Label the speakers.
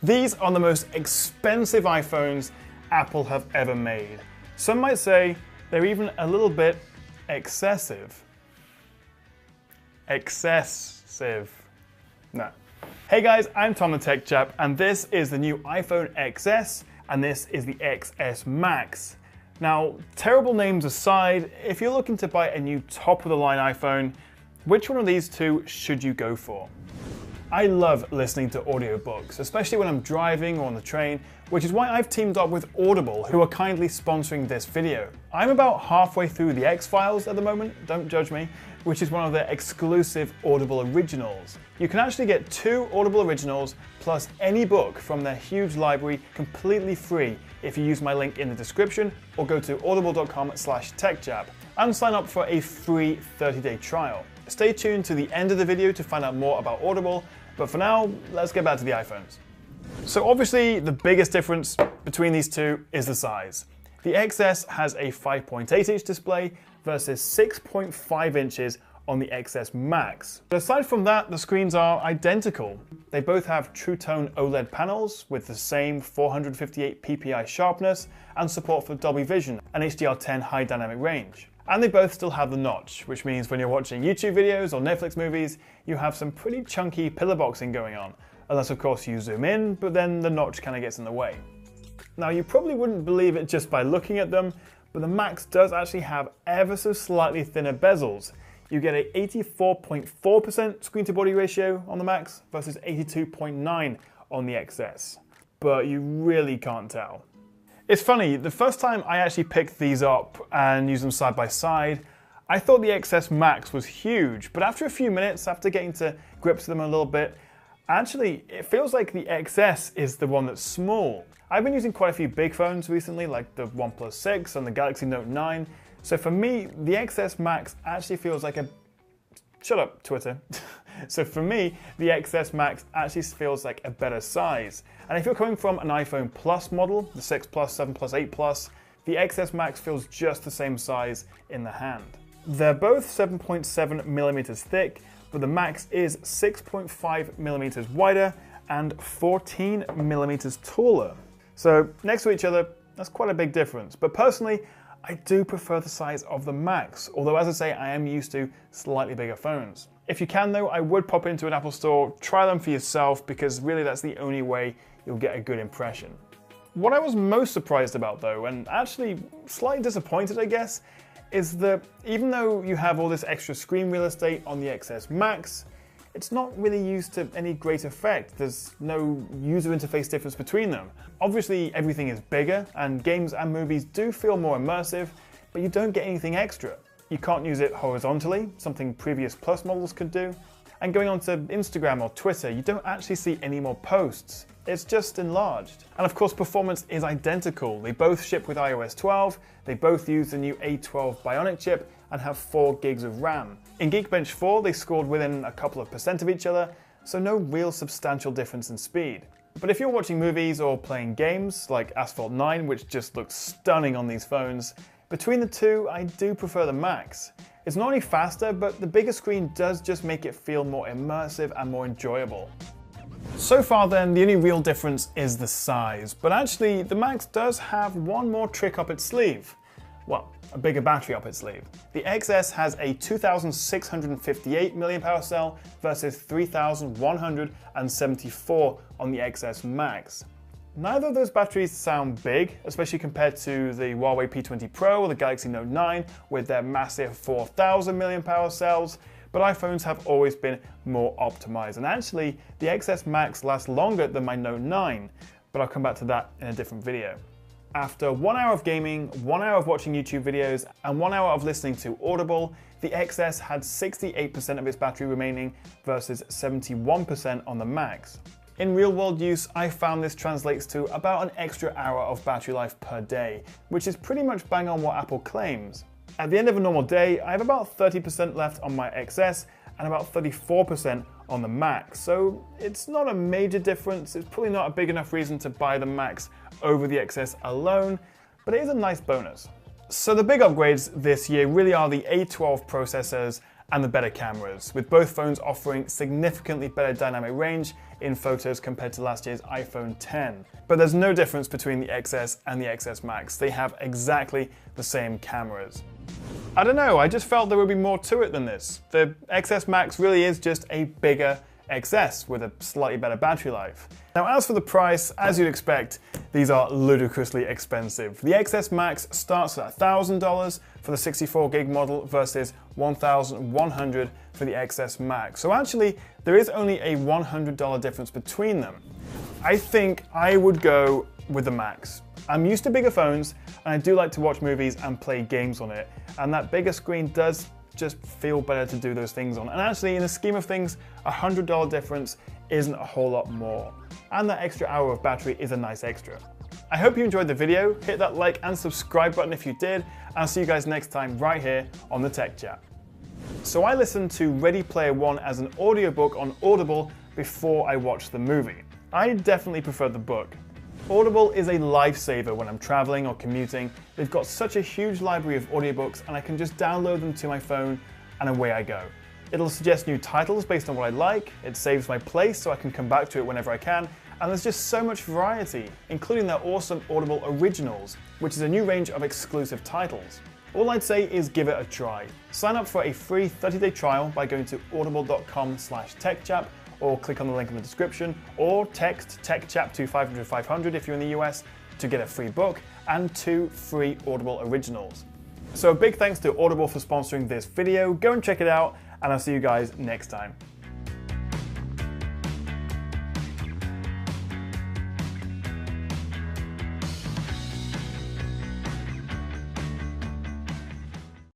Speaker 1: These are the most expensive iPhones Apple have ever made. Some might say they're even a little bit excessive. Excessive. No. Hey guys, I'm Tom the Tech Chap, and this is the new iPhone XS, and this is the XS Max. Now, terrible names aside, if you're looking to buy a new top-of-the-line iPhone, which one of these two should you go for? I love listening to audiobooks, especially when I'm driving or on the train, which is why I've teamed up with Audible, who are kindly sponsoring this video. I'm about halfway through the X-Files at the moment, don't judge me, which is one of their exclusive Audible originals. You can actually get 2 Audible originals plus any book from their huge library completely free if you use my link in the description or go to audible.com/techjab and sign up for a free 30-day trial. Stay tuned to the end of the video to find out more about Audible, but for now, let's get back to the iPhones. So obviously, the biggest difference between these two is the size. The XS has a 5.8-inch display versus 6.5 inches on the XS Max. But aside from that, the screens are identical. They both have True Tone OLED panels with the same 458 ppi sharpness and support for Dolby Vision and HDR10 high dynamic range. And they both still have the notch, which means when you're watching YouTube videos or Netflix movies, you have some pretty chunky pillar boxing going on. Unless of course you zoom in, but then the notch kind of gets in the way. Now you probably wouldn't believe it just by looking at them, but the Max does actually have ever so slightly thinner bezels. You get a 84.4% screen to body ratio on the Max versus 82.9 on the XS. But you really can't tell. It's funny, the first time I actually picked these up and used them side by side, I thought the XS Max was huge, but after a few minutes, after getting to grips with them a little bit, actually it feels like the XS is the one that's small. I've been using quite a few big phones recently, like the OnePlus 6 and the Galaxy Note 9, so for me, the XS Max actually feels like a... Shut up, Twitter. So for me, the XS Max actually feels like a better size. And if you're coming from an iPhone Plus model, the 6 Plus, 7 Plus, 8 Plus, the XS Max feels just the same size in the hand. They're both 7.7 millimeters thick, but the Max is 6.5 millimeters wider and 14 millimeters taller. So next to each other, that's quite a big difference. But personally, I do prefer the size of the Max, although as I say, I am used to slightly bigger phones. If you can though, I would pop into an Apple store, try them for yourself, because really that's the only way you'll get a good impression. What I was most surprised about though, and actually slightly disappointed I guess, is that even though you have all this extra screen real estate on the XS Max, it's not really used to any great effect. There's no user interface difference between them. Obviously everything is bigger and games and movies do feel more immersive, but you don't get anything extra. You can't use it horizontally, something previous Plus models could do. And going onto Instagram or Twitter, you don't actually see any more posts. It's just enlarged. And of course, performance is identical. They both ship with iOS 12, they both use the new A12 Bionic chip and have 4 gigs of RAM. In Geekbench 4, they scored within a couple of % of each other, so no real substantial difference in speed. But if you're watching movies or playing games like Asphalt 9, which just looks stunning on these phones, between the two, I do prefer the Max. It's not only faster, but the bigger screen does just make it feel more immersive and more enjoyable. So far then, the only real difference is the size, but actually the Max does have one more trick up its sleeve. Well, a bigger battery up its sleeve. The XS has a 2,658 mAh cell versus 3,174 on the XS Max. Neither of those batteries sound big, especially compared to the Huawei P20 Pro or the Galaxy Note 9 with their massive 4,000 mAh cells, but iPhones have always been more optimized. And actually, the XS Max lasts longer than my Note 9, but I'll come back to that in a different video. After 1 hour of gaming, 1 hour of watching YouTube videos, and 1 hour of listening to Audible, the XS had 68% of its battery remaining versus 71% on the Max. In real-world use, I found this translates to about an extra hour of battery life per day, which is pretty much bang on what Apple claims. At the end of a normal day, I have about 30% left on my XS and about 34% on the Max, so it's not a major difference. It's probably not a big enough reason to buy the Max over the XS alone, but it is a nice bonus. So the big upgrades this year really are the A12 processors and the better cameras, with both phones offering significantly better dynamic range in photos compared to last year's iPhone X. But there's no difference between the XS and the XS Max. They have exactly the same cameras. I don't know, I just felt there would be more to it than this. The XS Max really is just a bigger XS with a slightly better battery life. Now, as for the price, as you'd expect, these are ludicrously expensive. The XS Max starts at $1,000 for the 64 gig model versus $1,100 for the XS Max. So actually, there is only a $100 difference between them. I think I would go with the Max. I'm used to bigger phones, and I do like to watch movies and play games on it, and that bigger screen does just feel better to do those things on. And actually, in the scheme of things, a $100 difference isn't a whole lot more. And that extra hour of battery is a nice extra. I hope you enjoyed the video. Hit that like and subscribe button if you did. And I'll see you guys next time right here on the Tech Chat. So I listened to Ready Player One as an audiobook on Audible before I watched the movie. I definitely prefer the book. Audible is a lifesaver when I'm traveling or commuting. They've got such a huge library of audiobooks, and I can just download them to my phone and away I go. It'll suggest new titles based on what I like, it saves my place so I can come back to it whenever I can, and there's just so much variety, including their awesome Audible Originals, which is a new range of exclusive titles. All I'd say is give it a try. Sign up for a free 30-day trial by going to audible.com/techchap, or click on the link in the description, or text TechChap to 500 if you're in the US to get a free book and 2 free Audible Originals. So a big thanks to Audible for sponsoring this video. Go and check it out, and I'll see you guys next time.